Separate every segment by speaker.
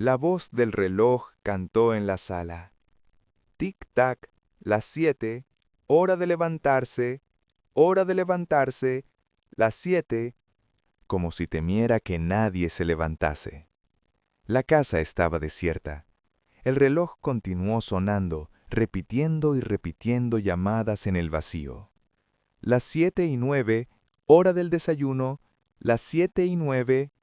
Speaker 1: La voz del reloj cantó en la sala. Tic-tac, las 7, hora de levantarse, las 7, como si temiera que nadie se levantase. La casa estaba desierta. El reloj continuó sonando, repitiendo y repitiendo llamadas en el vacío. Las 7:09, hora del desayuno, las 7:09.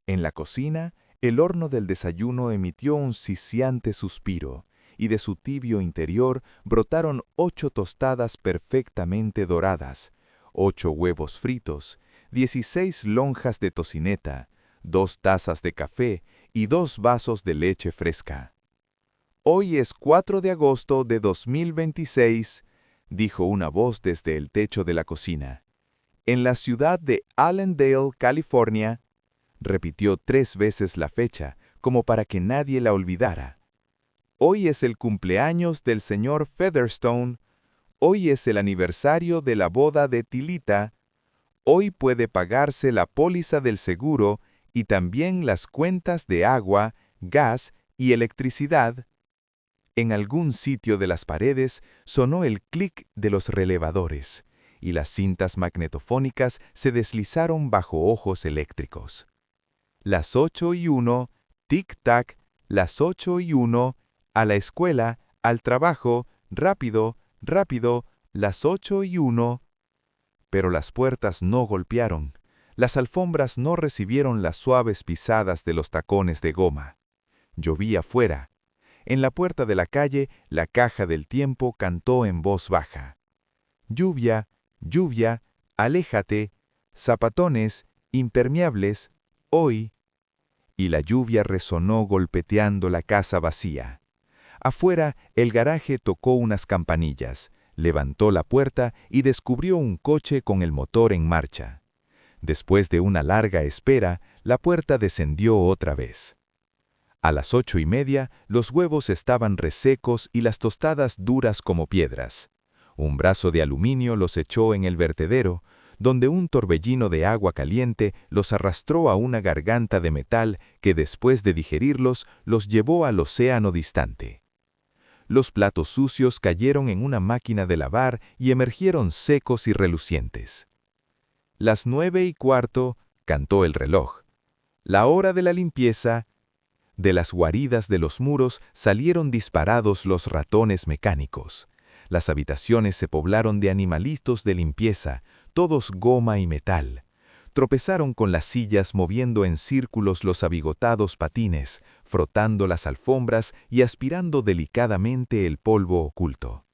Speaker 1: En la cocina, el horno del desayuno emitió un siseante suspiro, y de su tibio interior brotaron 8 tostadas perfectamente doradas, 8 huevos fritos, 16 lonjas de tocineta, 2 tazas de café y 2 vasos de leche fresca. «Hoy es 4 de agosto de 2026», dijo una voz desde el techo de la cocina. «En la ciudad de Allendale, California», repitió 3 veces la fecha, como para que nadie la olvidara. «Hoy es el cumpleaños del señor Featherstone. Hoy es el aniversario de la boda de Tilita. Hoy puede pagarse la póliza del seguro y también las cuentas de agua, gas y electricidad». En algún sitio de las paredes sonó el clic de los relevadores, y las cintas magnetofónicas se deslizaron bajo ojos eléctricos. Las 8:01, tic-tac, las 8:01, a la escuela, al trabajo, rápido, rápido, las 8:01. Pero las puertas no golpearon, las alfombras no recibieron las suaves pisadas de los tacones de goma. Llovía fuera. En la puerta de la calle, la caja del tiempo cantó en voz baja. «Lluvia, lluvia, aléjate, zapatones, impermeables, hoy». Y la lluvia resonó golpeteando la casa vacía. Afuera, el garaje tocó unas campanillas, levantó la puerta y descubrió un coche con el motor en marcha. Después de una larga espera, la puerta descendió otra vez. A las 8:30, los huevos estaban resecos y las tostadas duras como piedras. Un brazo de aluminio los echó en el vertedero, donde un torbellino de agua caliente los arrastró a una garganta de metal que después de digerirlos los llevó al océano distante. Los platos sucios cayeron en una máquina de lavar y emergieron secos y relucientes. Las 9:15, cantó el reloj. La hora de la limpieza. De las guaridas de los muros salieron disparados los ratones mecánicos. Las habitaciones se poblaron de animalitos de limpieza, todos goma y metal. Tropezaron con las sillas moviendo en círculos los abigotados patines, frotando las alfombras y aspirando delicadamente el polvo oculto.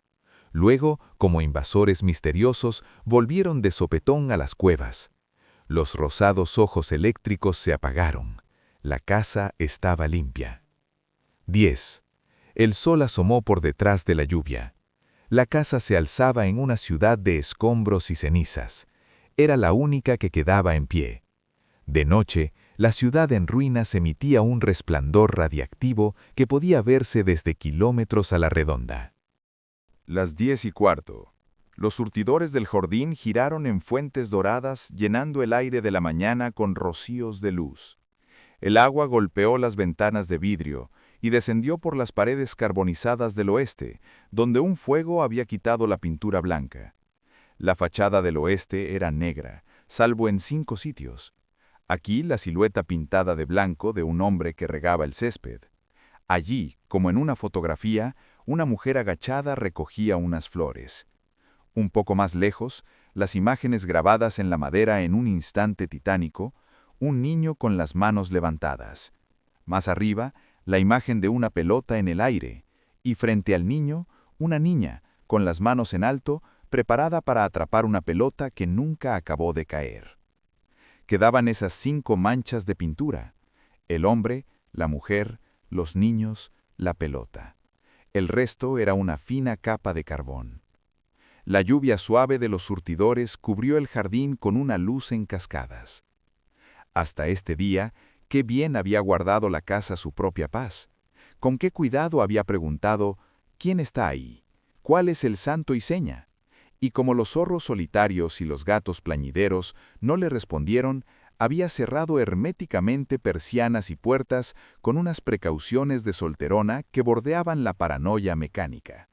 Speaker 1: Luego, como invasores misteriosos, volvieron de sopetón a las cuevas. Los rosados ojos eléctricos se apagaron. La casa estaba limpia. 10. El sol asomó por detrás de la lluvia. La casa se alzaba en una ciudad de escombros y cenizas. Era la única que quedaba en pie. De noche, la ciudad en ruinas emitía un resplandor radiactivo que podía verse desde kilómetros a la redonda. Las 10:15. Los surtidores del jardín giraron en fuentes doradas, llenando el aire de la mañana con rocíos de luz. El agua golpeó las ventanas de vidrio y descendió por las paredes carbonizadas del oeste, donde un fuego había quitado la pintura blanca. La fachada del oeste era negra, salvo en 5 sitios. Aquí la silueta pintada de blanco de un hombre que regaba el césped. Allí, como en una fotografía, una mujer agachada recogía unas flores. Un poco más lejos, las imágenes grabadas en la madera en un instante titánico, un niño con las manos levantadas. Más arriba, la imagen de una pelota en el aire, y frente al niño, una niña, con las manos en alto, preparada para atrapar una pelota que nunca acabó de caer. Quedaban esas 5 manchas de pintura: el hombre, la mujer, los niños, la pelota. El resto era una fina capa de carbón. La lluvia suave de los surtidores cubrió el jardín con una luz en cascadas. Hasta este día, qué bien había guardado la casa su propia paz. Con qué cuidado había preguntado: ¿quién está ahí? ¿Cuál es el santo y seña? Y como los zorros solitarios y los gatos plañideros no le respondieron,
Speaker 2: había cerrado herméticamente persianas y puertas con unas precauciones de solterona que bordeaban la paranoia mecánica.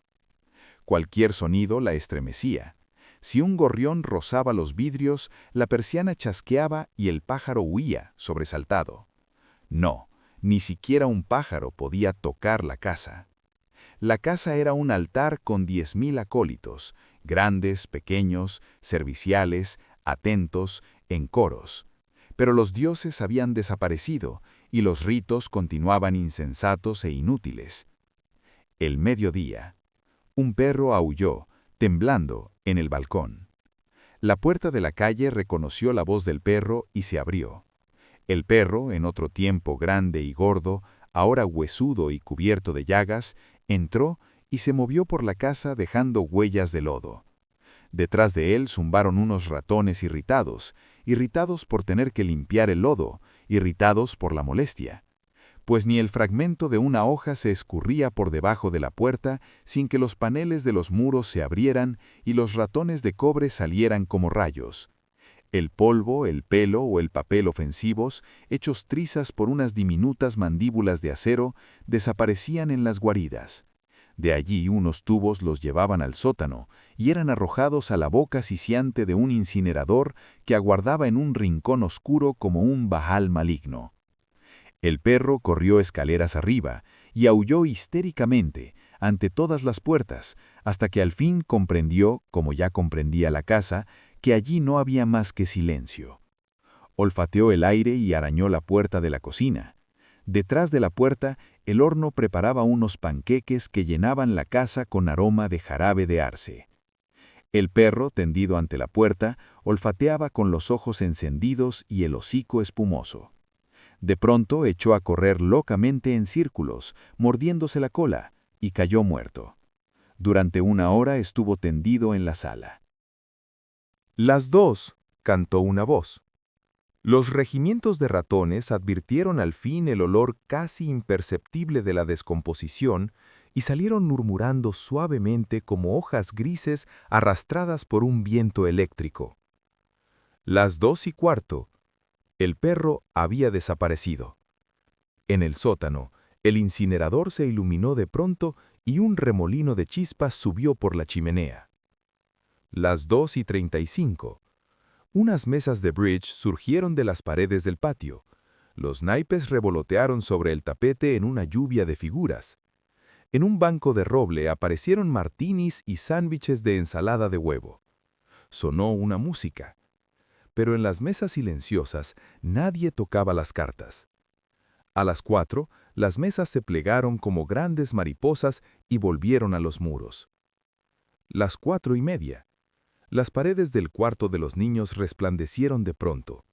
Speaker 2: Cualquier sonido la estremecía. Si un gorrión rozaba los vidrios, la persiana chasqueaba y el pájaro huía, sobresaltado. No, ni siquiera un pájaro podía tocar la casa. La casa era un altar con 10.000 acólitos, grandes, pequeños, serviciales, atentos, en coros. Pero los dioses habían desaparecido y los ritos continuaban insensatos e inútiles. El mediodía. Un perro aulló, temblando, en el balcón. La puerta de la calle reconoció la voz del perro y se abrió. El perro, en otro tiempo grande y gordo, ahora huesudo y cubierto de llagas, entró y se movió por la casa dejando huellas de lodo. Detrás de él zumbaron unos ratones irritados, irritados por tener que limpiar el lodo, irritados por la molestia. Pues ni el fragmento de una hoja se escurría por debajo de la puerta sin que los paneles de los muros se abrieran y los ratones de cobre salieran como rayos. El polvo, el pelo o el papel ofensivos, hechos trizas por unas diminutas mandíbulas de acero, desaparecían en las guaridas. De allí unos tubos los llevaban al sótano y eran arrojados a la boca sisiante de un incinerador que aguardaba en un rincón oscuro como un bajal maligno. El perro corrió escaleras arriba y aulló histéricamente ante todas las puertas, hasta que al fin comprendió, como ya comprendía la casa, que allí no había más que silencio. Olfateó el aire y arañó la puerta de la cocina. Detrás de la puerta, el horno preparaba unos panqueques que llenaban la casa con aroma de jarabe de arce. El perro, tendido ante la puerta, olfateaba con los ojos encendidos y el hocico espumoso. De pronto echó a correr locamente en círculos, mordiéndose la cola, y cayó muerto. Durante 1 hora estuvo tendido en la sala.
Speaker 1: Las 2, cantó una voz. Los regimientos de ratones advirtieron al fin el olor casi imperceptible de la descomposición y salieron murmurando suavemente como hojas grises arrastradas por un viento eléctrico. Las 2:15. El perro había desaparecido. En el sótano, el incinerador se iluminó de pronto y un remolino de chispas subió por la chimenea. Las 2:35. Unas mesas de bridge surgieron de las paredes del patio. Los naipes revolotearon sobre el tapete en una lluvia de figuras. En un banco de roble aparecieron martinis y sándwiches de ensalada de huevo. Sonó una música. Pero en las mesas silenciosas nadie tocaba las cartas. A las 4, las mesas se plegaron como grandes mariposas y volvieron a los muros. Las 4:30. Las paredes del cuarto de los niños resplandecieron de pronto.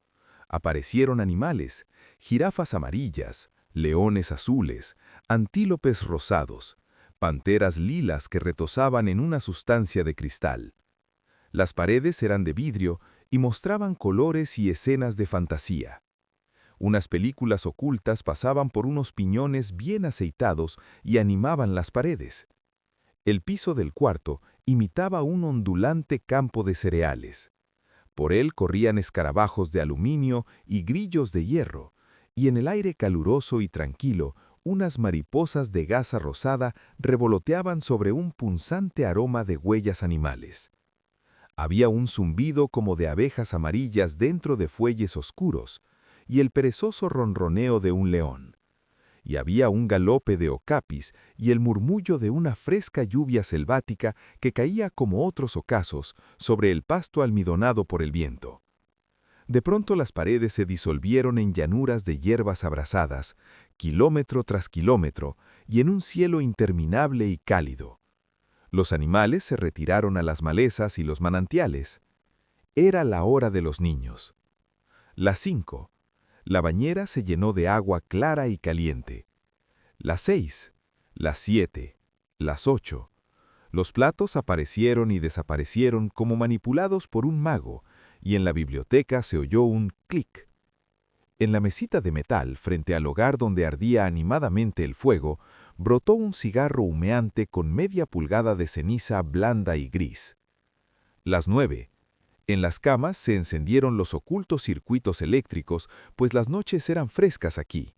Speaker 1: Aparecieron animales, jirafas amarillas, leones azules, antílopes rosados, panteras lilas que retozaban en una sustancia de cristal. Las paredes eran de vidrio y mostraban colores y escenas de fantasía. Unas películas ocultas pasaban por unos piñones bien aceitados y animaban las paredes. El piso del cuarto imitaba un ondulante campo de cereales. Por él corrían escarabajos de aluminio y grillos de hierro, y en el aire caluroso y tranquilo, unas mariposas de gasa rosada revoloteaban sobre un punzante aroma de huellas animales. Había un zumbido como de abejas amarillas dentro de fuelles oscuros, y el perezoso ronroneo de un león. Y había un galope de ocapis y el murmullo de una fresca lluvia selvática que caía como otros ocasos sobre el pasto almidonado por el viento. De pronto las paredes se disolvieron en llanuras de hierbas abrasadas, kilómetro tras kilómetro, y en un cielo interminable y cálido. Los animales se retiraron a las malezas y los manantiales. Era la hora de los niños. Las 5. La bañera se llenó de agua clara y caliente. Las 6. Las 7. Las 8. Los platos aparecieron y desaparecieron como manipulados por un mago, y en la biblioteca se oyó un clic. En la mesita de metal, frente al hogar donde ardía animadamente el fuego, brotó un cigarro humeante con media pulgada de ceniza blanda y gris. Las 9.
Speaker 2: En las camas se encendieron los ocultos circuitos eléctricos, pues las noches eran frescas aquí.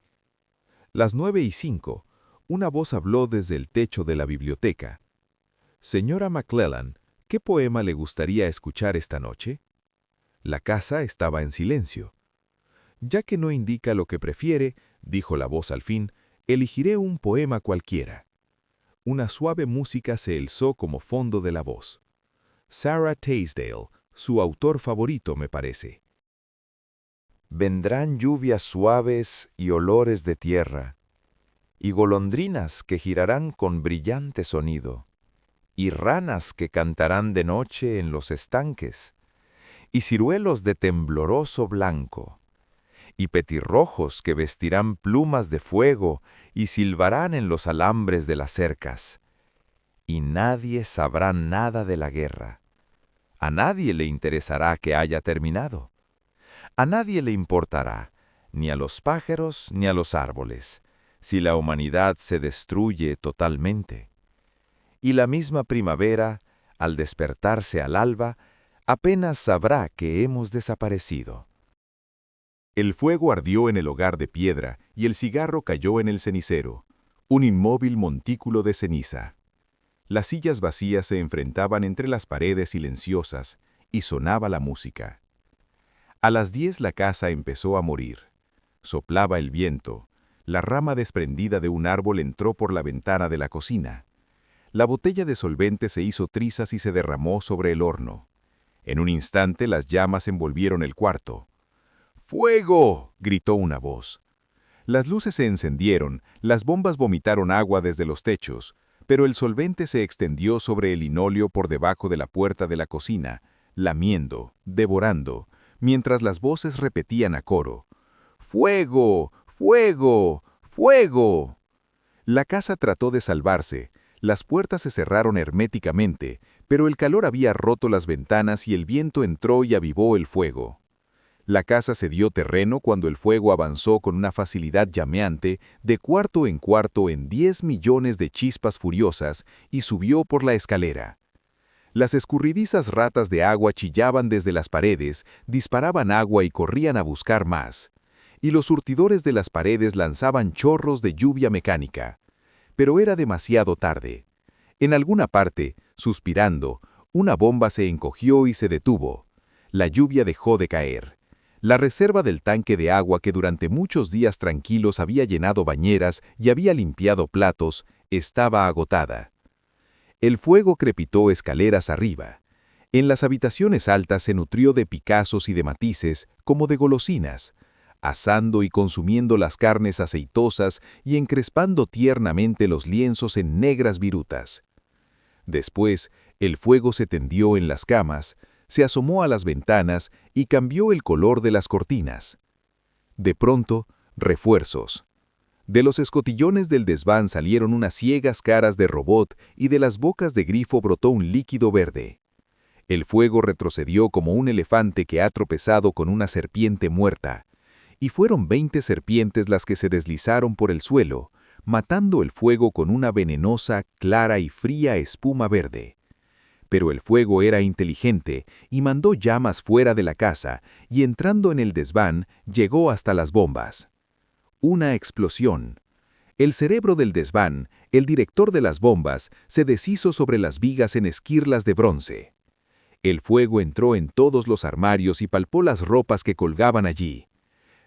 Speaker 2: Las 9:05, una voz habló desde el techo de la biblioteca. «Señora McClellan, ¿qué poema le gustaría escuchar esta noche?» La casa estaba en silencio. «Ya que no indica lo que prefiere», dijo la voz al fin, «elegiré un poema cualquiera». Una suave música se alzó como fondo de la voz. Sarah Teasdale, su autor favorito, me parece.
Speaker 1: Vendrán lluvias suaves y olores de tierra, y golondrinas que girarán con brillante sonido, y ranas que cantarán de noche en los estanques, y ciruelos de tembloroso blanco, y petirrojos que vestirán plumas de fuego y silbarán en los alambres de las cercas. Y nadie sabrá nada de la guerra. A nadie le interesará que haya terminado. A nadie le importará, ni a los pájaros ni a los árboles, si la humanidad se destruye totalmente. Y la misma primavera, al despertarse al alba, apenas sabrá que hemos desaparecido.
Speaker 2: El fuego ardió en el hogar de piedra y el cigarro cayó en el cenicero, un inmóvil montículo de ceniza. Las sillas vacías se enfrentaban entre las paredes silenciosas y sonaba la música. A las 10 la casa empezó a morir. Soplaba el viento. La rama desprendida de un árbol entró por la ventana de la cocina. La botella de solvente se hizo trizas y se derramó sobre el horno. En un instante las llamas envolvieron el cuarto. ¡Fuego!, gritó una voz. Las luces se encendieron, las bombas vomitaron agua desde los techos, pero el solvente se extendió sobre el linóleo por debajo de la puerta de la cocina, lamiendo, devorando, mientras las voces repetían a coro: ¡Fuego! ¡Fuego! ¡Fuego! La casa trató de salvarse, las puertas se cerraron herméticamente, pero el calor había roto las ventanas y el viento entró y avivó el fuego. La casa cedió terreno cuando el fuego avanzó con una facilidad llameante de cuarto en 10 millones de chispas furiosas y subió por la escalera. Las escurridizas ratas de agua chillaban desde las paredes, disparaban agua y corrían a buscar más. Y los surtidores de las paredes lanzaban chorros de lluvia mecánica. Pero era demasiado tarde. En alguna parte, suspirando, una bomba se encogió y se detuvo. La lluvia dejó de caer. La reserva del tanque de agua que durante muchos días tranquilos había llenado bañeras y había limpiado platos, estaba agotada. El fuego crepitó escaleras arriba. En las habitaciones altas se nutrió de picazos y de matices, como de golosinas, asando y consumiendo las carnes aceitosas y encrespando tiernamente los lienzos en negras virutas. Después, el fuego se tendió en las camas, se asomó a las ventanas y cambió el color de las cortinas. De pronto, refuerzos. De los escotillones del desván salieron unas ciegas caras de robot y de las bocas de grifo brotó un líquido verde. El fuego retrocedió como un elefante que ha tropezado con una serpiente muerta, y fueron 20 serpientes las que se deslizaron por el suelo, matando el fuego con una venenosa, clara y fría espuma verde. Pero el fuego era inteligente y mandó llamas fuera de la casa y entrando en el desván llegó hasta las bombas. Una explosión. El cerebro del desván, el director de las bombas, se deshizo sobre las vigas en esquirlas de bronce. El fuego entró en todos los armarios y palpó las ropas que colgaban allí.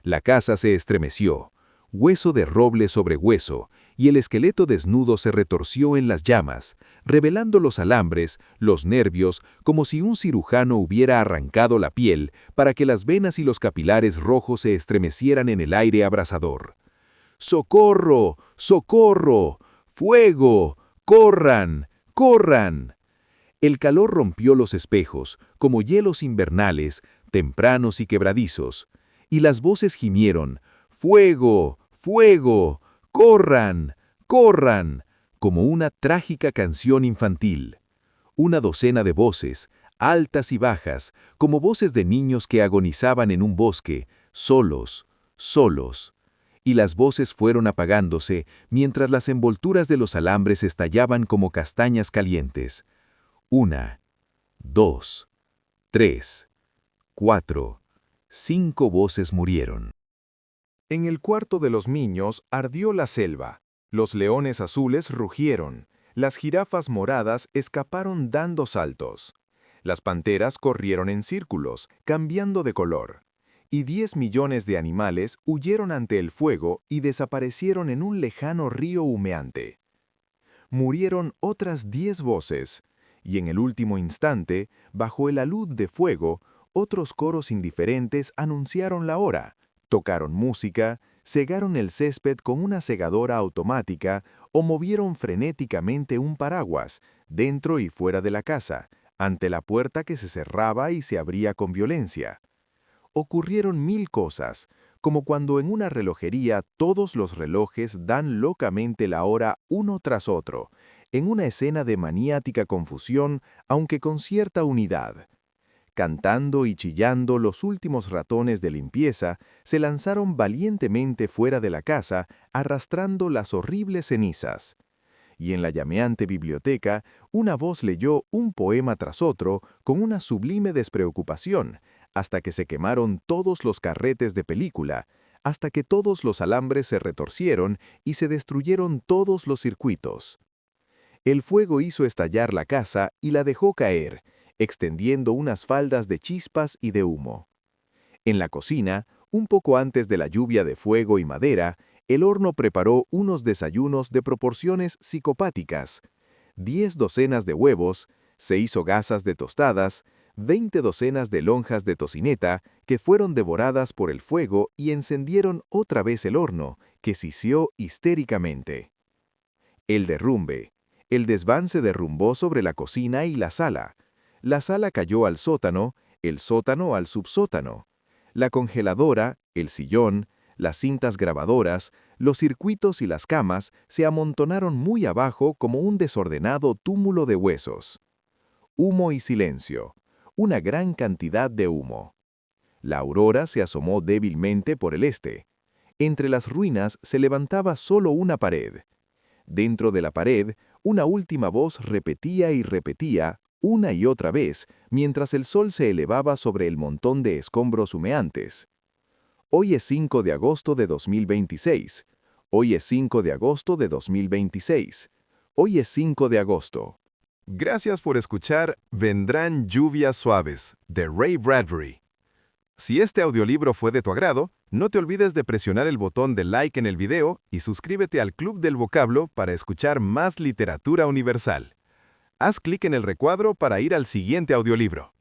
Speaker 2: La casa se estremeció, hueso de roble sobre hueso, y el esqueleto desnudo se retorció en las llamas, revelando los alambres, los nervios, como si un cirujano hubiera arrancado la piel para que las venas y los capilares rojos se estremecieran en el aire abrasador. ¡Socorro! ¡Socorro! ¡Fuego! ¡Corran! ¡Corran! El calor rompió los espejos, como hielos invernales, tempranos y quebradizos, y las voces gimieron: ¡Fuego! ¡Fuego! ¡Corran! ¡Corran!, como una trágica canción infantil. Una docena de voces, altas y bajas, como voces de niños que agonizaban en un bosque, solos, solos. Y las voces fueron apagándose mientras las envolturas de los alambres estallaban como castañas calientes. 1, 2, 3, 4. 5 voces murieron.
Speaker 1: En el cuarto de los niños ardió la selva. Los leones azules rugieron. Las jirafas moradas escaparon dando saltos. Las panteras corrieron en círculos, cambiando de color. Y 10 millones de animales huyeron ante el fuego y desaparecieron en un lejano río humeante. Murieron otras 10 voces, y en el último instante, bajo el alud de fuego, otros coros indiferentes anunciaron la hora, tocaron música, segaron el césped con una segadora automática o movieron frenéticamente un paraguas, dentro y fuera de la casa, ante la puerta que se cerraba y se abría con violencia. Ocurrieron 1000 cosas, como cuando en una relojería todos los relojes dan locamente la hora uno tras otro, en una escena de maniática confusión, aunque con cierta unidad. Cantando y chillando, los últimos ratones de limpieza se lanzaron valientemente fuera de la casa, arrastrando las horribles cenizas. Y en la llameante biblioteca, una voz leyó un poema tras otro con una sublime despreocupación, hasta que se quemaron todos los carretes de película, hasta que todos los alambres se retorcieron y se destruyeron todos los circuitos. El fuego hizo estallar la casa y la dejó caer, extendiendo unas faldas de chispas y de humo. En la cocina, un poco antes de la lluvia de fuego y madera, el horno preparó unos desayunos de proporciones psicopáticas. 10 docenas de huevos, 6 hogazas de tostadas, 20 docenas de lonjas de tocineta que fueron devoradas por el fuego y encendieron otra vez el horno, que sisió histéricamente. El derrumbe. El desván se derrumbó sobre la cocina y la sala. La sala cayó al sótano, el sótano al subsótano. La congeladora, el sillón, las cintas grabadoras, los circuitos y las camas se amontonaron muy abajo como un desordenado túmulo de huesos. Humo y silencio. Una gran cantidad de humo. La aurora se asomó débilmente por el este. Entre las ruinas se levantaba solo una pared. Dentro de la pared, una última voz repetía y repetía, una y otra vez, mientras el sol se elevaba sobre el montón de escombros humeantes. Hoy es 5 de agosto de 2026. Hoy es 5 de agosto de 2026. Hoy es 5 de agosto.
Speaker 3: Gracias por escuchar Vendrán lluvias suaves, de Ray Bradbury. Si este audiolibro fue de tu agrado, no te olvides de presionar el botón de like en el video y suscríbete al Club del Vocablo para escuchar más literatura universal. Haz clic en el recuadro para ir al siguiente audiolibro.